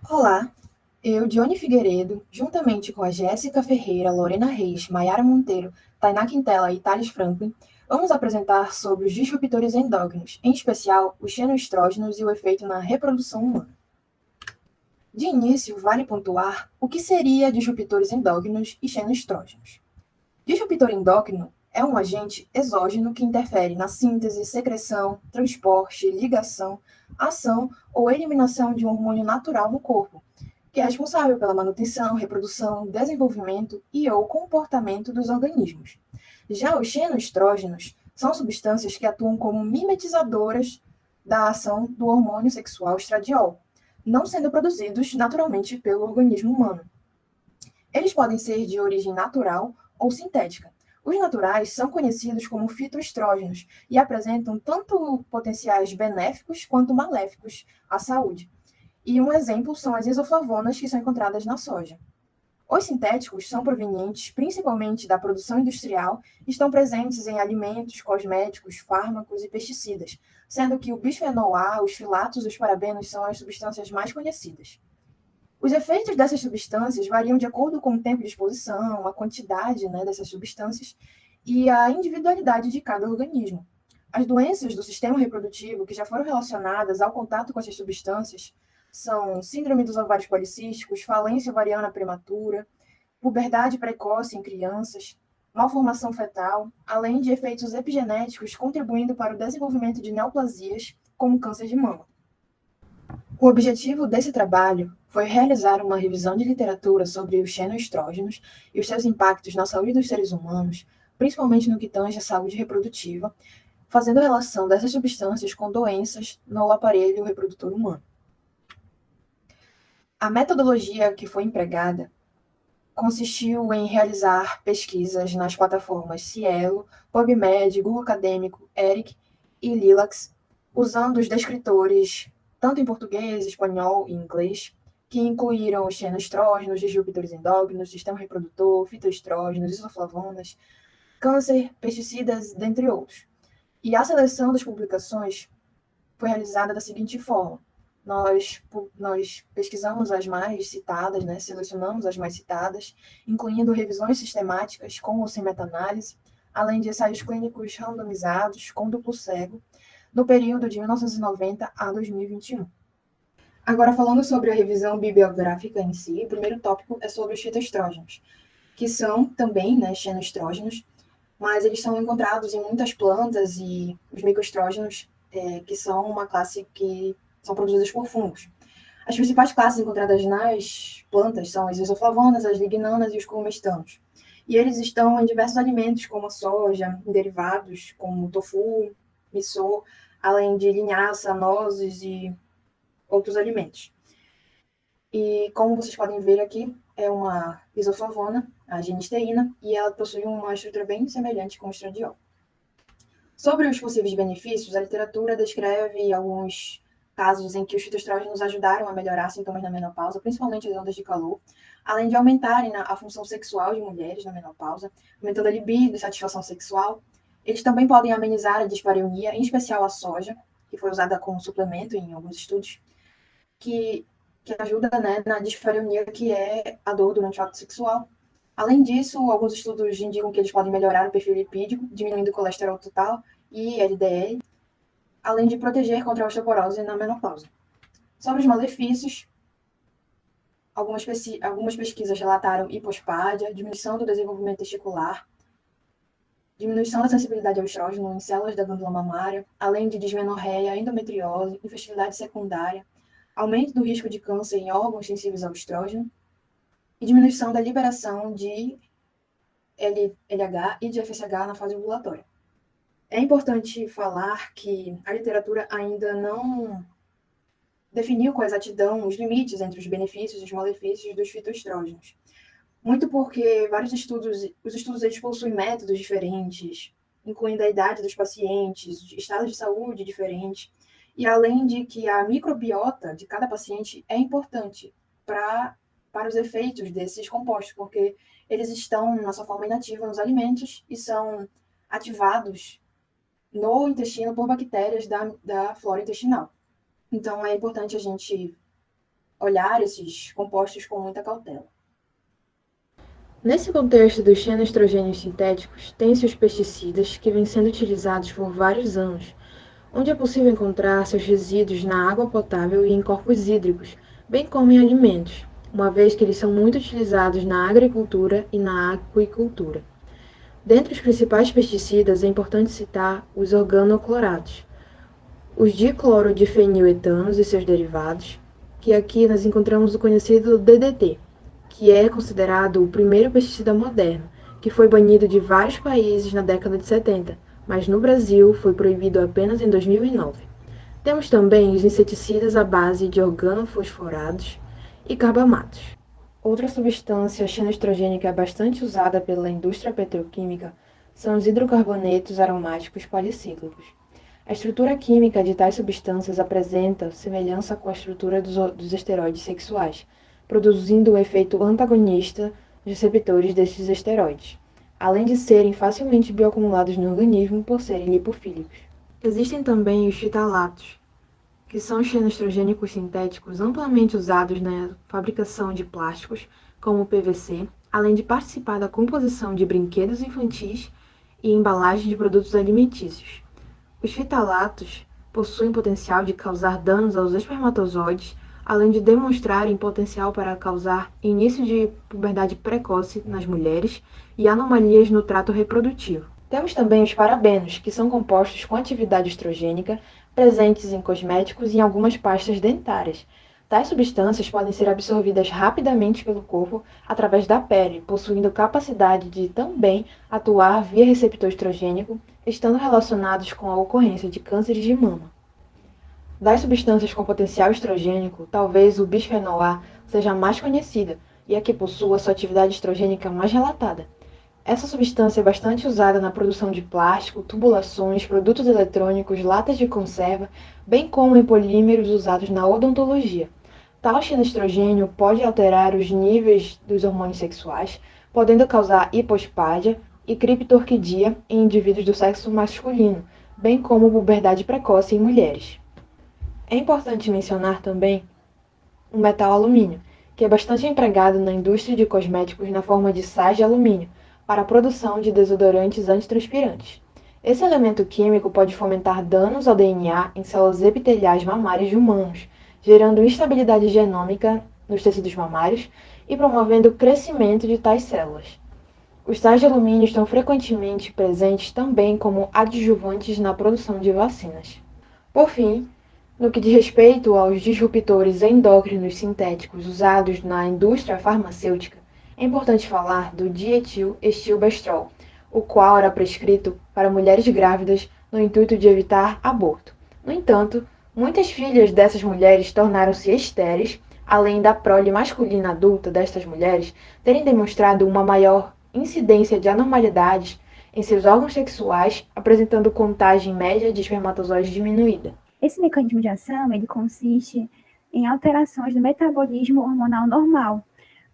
Olá, eu, Dione Figueiredo, juntamente com a Jéssica Ferreira, Lorena Reis, Maiara Monteiro, Tainá Quintela e Thales Franklin, vamos apresentar sobre os disruptores endócrinos, em especial os xenoestrógenos e o efeito na reprodução humana. De início, vale pontuar o que seria disruptores endócrinos e xenoestrógenos. Disruptor endócrino é um agente exógeno que interfere na síntese, secreção, transporte, ligação, ação ou eliminação de um hormônio natural no corpo, que é responsável pela manutenção, reprodução, desenvolvimento e ou comportamento dos organismos. Já os xenoestrógenos são substâncias que atuam como mimetizadoras da ação do hormônio sexual estradiol, não sendo produzidos naturalmente pelo organismo humano. Eles podem ser de origem natural ou sintética. Os naturais são conhecidos como fitoestrógenos e apresentam tanto potenciais benéficos quanto maléficos à saúde. E um exemplo são as isoflavonas que são encontradas na soja. Os sintéticos são provenientes principalmente da produção industrial e estão presentes em alimentos, cosméticos, fármacos e pesticidas, sendo que o bisfenol A, os filatos e os parabenos são as substâncias mais conhecidas. Os efeitos dessas substâncias variam de acordo com o tempo de exposição, a quantidade, dessas substâncias e a individualidade de cada organismo. As doenças do sistema reprodutivo que já foram relacionadas ao contato com essas substâncias são síndrome dos ovários policísticos, falência ovariana prematura, puberdade precoce em crianças, malformação fetal, além de efeitos epigenéticos contribuindo para o desenvolvimento de neoplasias, como câncer de mama. O objetivo desse trabalho foi realizar uma revisão de literatura sobre os xenoestrógenos e os seus impactos na saúde dos seres humanos, principalmente no que tange à saúde reprodutiva, fazendo relação dessas substâncias com doenças no aparelho reprodutor humano. A metodologia que foi empregada consistiu em realizar pesquisas nas plataformas Cielo, PubMed, Google Acadêmico, ERIC e Lilacs, usando os descritores tanto em português, espanhol e inglês, que incluíram os xenoestrógenos, disruptores endócrinos, sistema reprodutor, fitoestrógenos, isoflavonas, câncer, pesticidas, dentre outros. E a seleção das publicações foi realizada da seguinte forma: nós pesquisamos as mais citadas, selecionamos as mais citadas, incluindo revisões sistemáticas com ou sem meta-análise, além de ensaios clínicos randomizados com duplo cego, no período de 1990 a 2021. Agora, falando sobre a revisão bibliográfica em si, o primeiro tópico é sobre os fitoestrógenos, que são também xenoestrógenos, mas eles são encontrados em muitas plantas e os micoestrógenos, que são uma classe que são produzidas por fungos. As principais classes encontradas nas plantas são as isoflavonas, as lignanas e os comestanos. E eles estão em diversos alimentos, como a soja, em derivados como tofu, miso, além de linhaça, nozes e outros alimentos. E como vocês podem ver aqui, é uma isoflavona, a genisteína, e ela possui uma estrutura bem semelhante com o estradiol. Sobre os possíveis benefícios, a literatura descreve alguns casos em que os fitoestrógenos ajudaram a melhorar sintomas na menopausa, principalmente as ondas de calor, além de aumentarem a função sexual de mulheres na menopausa, aumentando a libido e satisfação sexual. Eles também podem amenizar a dispareunia, em especial a soja, que foi usada como suplemento em alguns estudos, que ajuda na dispareunia, que é a dor durante o ato sexual. Além disso, alguns estudos indicam que eles podem melhorar o perfil lipídico, diminuindo o colesterol total e LDL, além de proteger contra a osteoporose na menopausa. Sobre os malefícios, algumas pesquisas relataram hipospádia, diminuição do desenvolvimento testicular, diminuição da sensibilidade ao estrógeno em células da glândula mamária, além de dismenorreia, endometriose, infertilidade secundária, aumento do risco de câncer em órgãos sensíveis ao estrógeno e diminuição da liberação de LH e de FSH na fase ovulatória. É importante falar que a literatura ainda não definiu com exatidão os limites entre os benefícios e os malefícios dos fitoestrógenos. Muito porque os estudos eles possuem métodos diferentes, incluindo a idade dos pacientes, estado de saúde diferente, e além de que a microbiota de cada paciente é importante para os efeitos desses compostos, porque eles estão na sua forma inativa nos alimentos e são ativados no intestino por bactérias da flora intestinal. Então, é importante a gente olhar esses compostos com muita cautela. Nesse contexto dos xenoestrogênios sintéticos, tem-se os pesticidas que vêm sendo utilizados por vários anos, onde é possível encontrar seus resíduos na água potável e em corpos hídricos, bem como em alimentos, uma vez que eles são muito utilizados na agricultura e na aquicultura. Dentre os principais pesticidas, é importante citar os organoclorados, os diclorodifeniletanos e seus derivados, que aqui nós encontramos o conhecido DDT, que é considerado o primeiro pesticida moderno, que foi banido de vários países na década de 70, mas no Brasil foi proibido apenas em 2009. Temos também os inseticidas à base de organofosforados e carbamatos. Outra substância xenoestrogênica bastante usada pela indústria petroquímica são os hidrocarbonetos aromáticos policíclicos. A estrutura química de tais substâncias apresenta semelhança com a estrutura dos esteroides sexuais, produzindo um efeito antagonista nos receptores destes esteroides, além de serem facilmente bioacumulados no organismo por serem lipofílicos. Existem também os fitalatos, que são xenoestrogênicos sintéticos amplamente usados na fabricação de plásticos, como o PVC, além de participar da composição de brinquedos infantis e embalagem de produtos alimentícios. Os fitalatos possuem potencial de causar danos aos espermatozoides, além de demonstrarem potencial para causar início de puberdade precoce nas mulheres e anomalias no trato reprodutivo. Temos também os parabenos, que são compostos com atividade estrogênica presentes em cosméticos e em algumas pastas dentárias. Tais substâncias podem ser absorvidas rapidamente pelo corpo através da pele, possuindo capacidade de também atuar via receptor estrogênico, estando relacionados com a ocorrência de cânceres de mama. Das substâncias com potencial estrogênico, talvez o bisfenol A seja a mais conhecida e a que possua sua atividade estrogênica mais relatada. Essa substância é bastante usada na produção de plástico, tubulações, produtos eletrônicos, latas de conserva, bem como em polímeros usados na odontologia. Tal xenoestrogênio pode alterar os níveis dos hormônios sexuais, podendo causar hipospádia e criptorquidia em indivíduos do sexo masculino, bem como puberdade precoce em mulheres. É importante mencionar também o metal alumínio, que é bastante empregado na indústria de cosméticos na forma de sais de alumínio, para a produção de desodorantes antitranspirantes. Esse elemento químico pode fomentar danos ao DNA em células epiteliais mamárias de humanos, gerando instabilidade genômica nos tecidos mamários e promovendo o crescimento de tais células. Os sais de alumínio estão frequentemente presentes também como adjuvantes na produção de vacinas. Por fim, no que diz respeito aos disruptores endócrinos sintéticos usados na indústria farmacêutica, é importante falar do dietil-estilbestrol, o qual era prescrito para mulheres grávidas no intuito de evitar aborto. No entanto, muitas filhas dessas mulheres tornaram-se estéreis, além da prole masculina adulta destas mulheres terem demonstrado uma maior incidência de anormalidades em seus órgãos sexuais, apresentando contagem média de espermatozoides diminuída. Esse mecanismo de ação, ele consiste em alterações do metabolismo hormonal normal,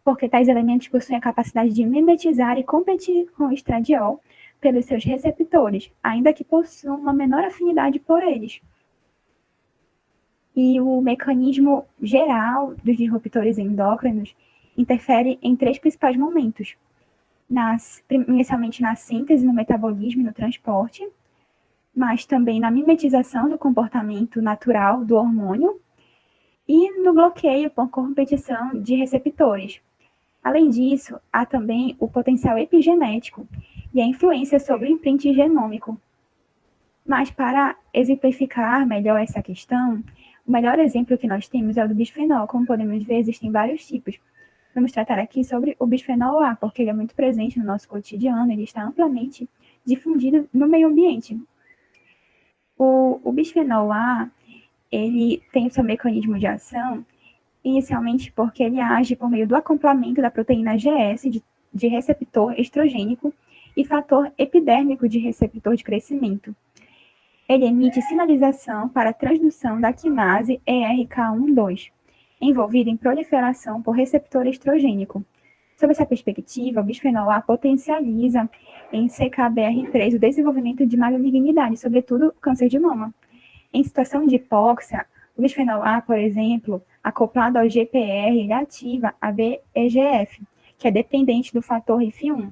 porque tais elementos possuem a capacidade de mimetizar e competir com o estradiol pelos seus receptores, ainda que possuam uma menor afinidade por eles. E o mecanismo geral dos disruptores endócrinos interfere em três principais momentos. Inicialmente na síntese, no metabolismo e no transporte, mas também na mimetização do comportamento natural do hormônio e no bloqueio por competição de receptores. Além disso, há também o potencial epigenético e a influência sobre o imprint genômico. Mas para exemplificar melhor essa questão, o melhor exemplo que nós temos é o do bisfenol. Como podemos ver, existem vários tipos. Vamos tratar aqui sobre o bisfenol A, porque ele é muito presente no nosso cotidiano, ele está amplamente difundido no meio ambiente. O bisfenol A, ele tem o seu mecanismo de ação, inicialmente porque ele age por meio do acoplamento da proteína GS de receptor estrogênico e fator epidérmico de receptor de crescimento. Ele emite sinalização para a transdução da quinase ERK12, envolvida em proliferação por receptor estrogênico. Sob essa perspectiva, o bisfenol A potencializa em CKBR3 o desenvolvimento de malignidade, sobretudo câncer de mama. Em situação de hipóxia, o bisfenol A, por exemplo, acoplado ao GPR, ele ativa a VEGF, que é dependente do fator RIF1,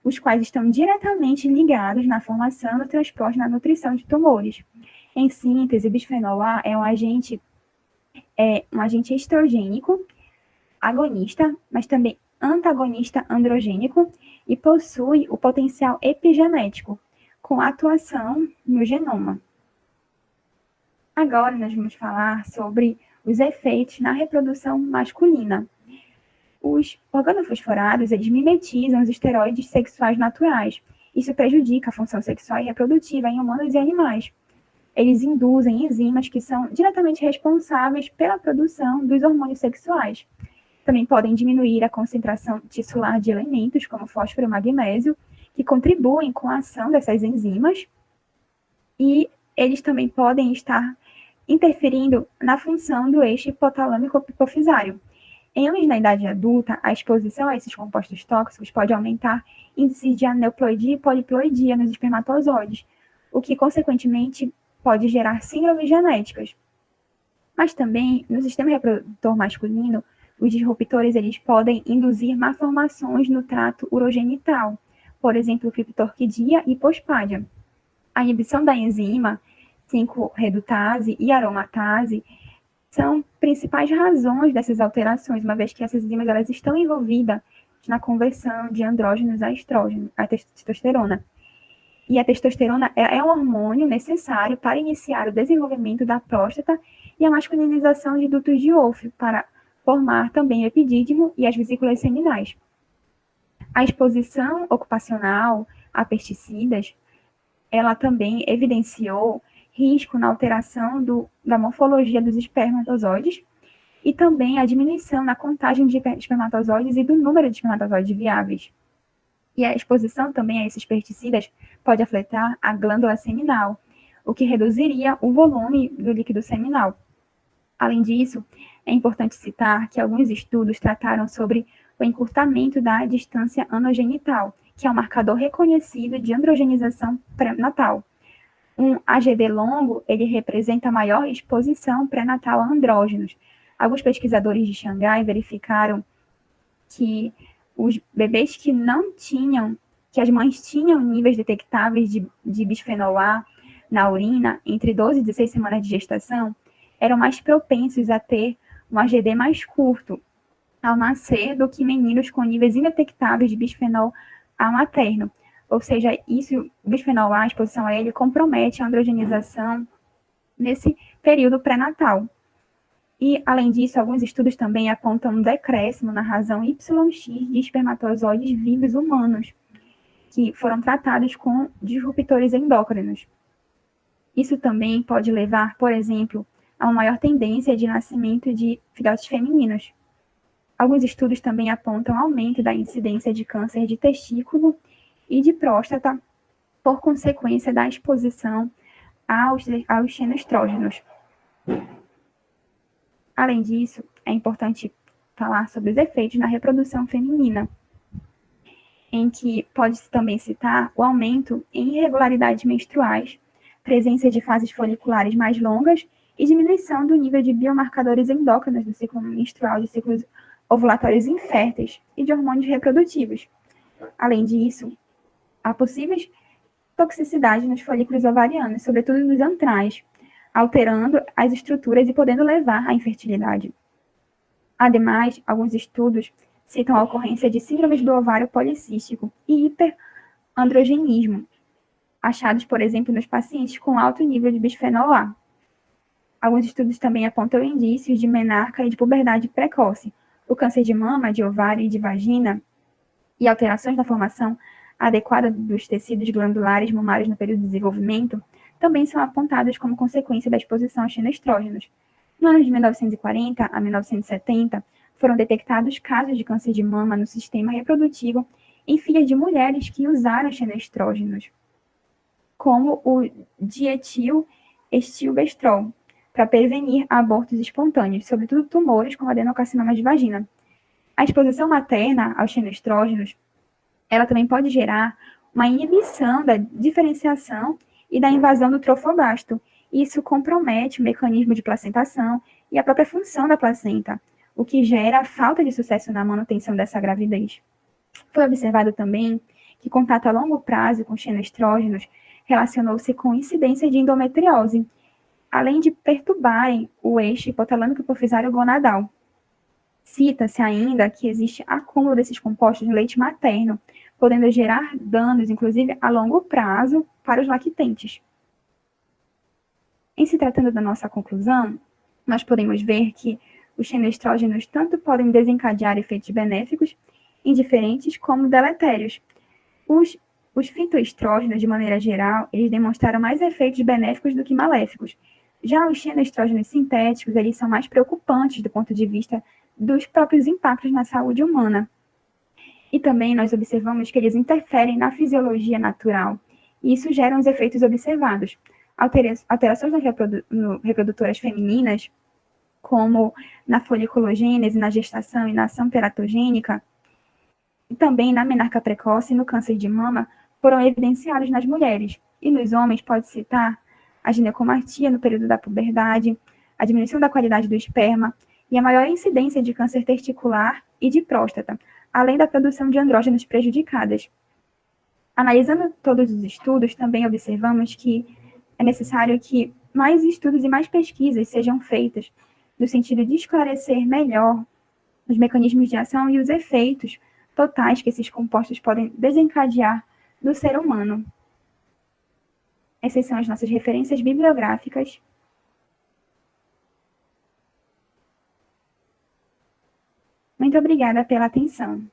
os quais estão diretamente ligados na formação, no transporte e na nutrição de tumores. Em síntese, o bisfenol A é um agente estrogênico, agonista, mas também antagonista androgênico e possui o potencial epigenético, com atuação no genoma. Agora nós vamos falar sobre os efeitos na reprodução masculina. Os organofosforados, eles mimetizam os esteroides sexuais naturais. Isso prejudica a função sexual e reprodutiva em humanos e animais. Eles induzem enzimas que são diretamente responsáveis pela produção dos hormônios sexuais. Também podem diminuir a concentração tissular de elementos, como fósforo e magnésio, que contribuem com a ação dessas enzimas. E eles também podem estar interferindo na função do eixo hipotalâmico-hipofisário. Em homens na idade adulta, a exposição a esses compostos tóxicos pode aumentar índices de aneuploidia e poliploidia nos espermatozoides, o que, consequentemente, pode gerar síndromes genéticas. Mas também, no sistema reprodutor masculino, os disruptores eles podem induzir malformações no trato urogenital, por exemplo, criptorquidia e hipospádia. A inibição da enzima 5-redutase e aromatase são principais razões dessas alterações, uma vez que essas enzimas elas estão envolvidas na conversão de andrógenos a estrógeno, a testosterona. E a testosterona é um hormônio necessário para iniciar o desenvolvimento da próstata e a masculinização de dutos de Wolff, para formar também o epidídimo e as vesículas seminais. A exposição ocupacional a pesticidas, ela também evidenciou risco na alteração da morfologia dos espermatozoides e também a diminuição na contagem de espermatozoides e do número de espermatozoides viáveis. E a exposição também a esses pesticidas pode afetar a glândula seminal, o que reduziria o volume do líquido seminal. Além disso, é importante citar que alguns estudos trataram sobre o encurtamento da distância anogenital, que é um marcador reconhecido de androgenização pré-natal. Um AGD longo, ele representa maior exposição pré-natal a andrógenos. Alguns pesquisadores de Xangai verificaram que os bebês que as mães tinham níveis detectáveis de bisfenol A na urina entre 12 e 16 semanas de gestação, eram mais propensos a ter um AGD mais curto ao nascer do que meninos com níveis indetectáveis de bisfenol A materno. Ou seja, o bisfenol A, a exposição a ele, compromete a androgenização nesse período pré-natal. E, além disso, alguns estudos também apontam um decréscimo na razão YX de espermatozoides vivos humanos, que foram tratados com disruptores endócrinos. Isso também pode levar, por exemplo, a uma maior tendência de nascimento de filhotes femininos. Alguns estudos também apontam aumento da incidência de câncer de testículo e de próstata por consequência da exposição aos xenoestrógenos. Além disso, é importante falar sobre os efeitos na reprodução feminina, em que pode-se também citar o aumento em irregularidades menstruais, presença de fases foliculares mais longas e diminuição do nível de biomarcadores endócrinos do ciclo menstrual, de ciclos ovulatórios inférteis e de hormônios reprodutivos. Além disso, há possíveis toxicidade nos folículos ovarianos, sobretudo nos antrais, alterando as estruturas e podendo levar à infertilidade. Ademais, alguns estudos citam a ocorrência de síndromes do ovário policístico e hiperandrogenismo, achados, por exemplo, nos pacientes com alto nível de bisfenol A. Alguns estudos também apontam indícios de menarca e de puberdade precoce. O câncer de mama, de ovário e de vagina e alterações na formação adequada dos tecidos glandulares mamários no período de desenvolvimento também são apontadas como consequência da exposição a xenoestrógenos. No ano de 1940 a 1970, foram detectados casos de câncer de mama no sistema reprodutivo em filhas de mulheres que usaram xenoestrógenos, como o dietil-estilbestrol, para prevenir abortos espontâneos, sobretudo tumores como adenocarcinoma de vagina. A exposição materna aos xenoestrógenos, ela também pode gerar uma inibição da diferenciação e da invasão do trofobasto. Isso compromete o mecanismo de placentação e a própria função da placenta, o que gera a falta de sucesso na manutenção dessa gravidez. Foi observado também que contato a longo prazo com xenoestrógenos relacionou-se com incidência de endometriose, além de perturbarem o eixo hipotalâmico hipofisário gonadal. Cita-se ainda que existe acúmulo desses compostos no leite materno, podendo gerar danos, inclusive a longo prazo, para os lactentes. Em se tratando da nossa conclusão, nós podemos ver que os xenoestrógenos tanto podem desencadear efeitos benéficos, indiferentes, como deletérios. Os fitoestrógenos, de maneira geral, eles demonstraram mais efeitos benéficos do que maléficos. Já os xenoestrógenos sintéticos, eles são mais preocupantes do ponto de vista dos próprios impactos na saúde humana. E também nós observamos que eles interferem na fisiologia natural, e isso gera os efeitos observados. Alterações reprodutoras femininas, como na foliculogênese, na gestação e na ação teratogênica, e também na menarca precoce e no câncer de mama, foram evidenciados nas mulheres. E nos homens pode citar a ginecomastia no período da puberdade, a diminuição da qualidade do esperma e a maior incidência de câncer testicular e de próstata, além da produção de andrógenos prejudicadas. Analisando todos os estudos, também observamos que é necessário que mais estudos e mais pesquisas sejam feitas, no sentido de esclarecer melhor os mecanismos de ação e os efeitos totais que esses compostos podem desencadear no ser humano. Essas são as nossas referências bibliográficas. Muito obrigada pela atenção.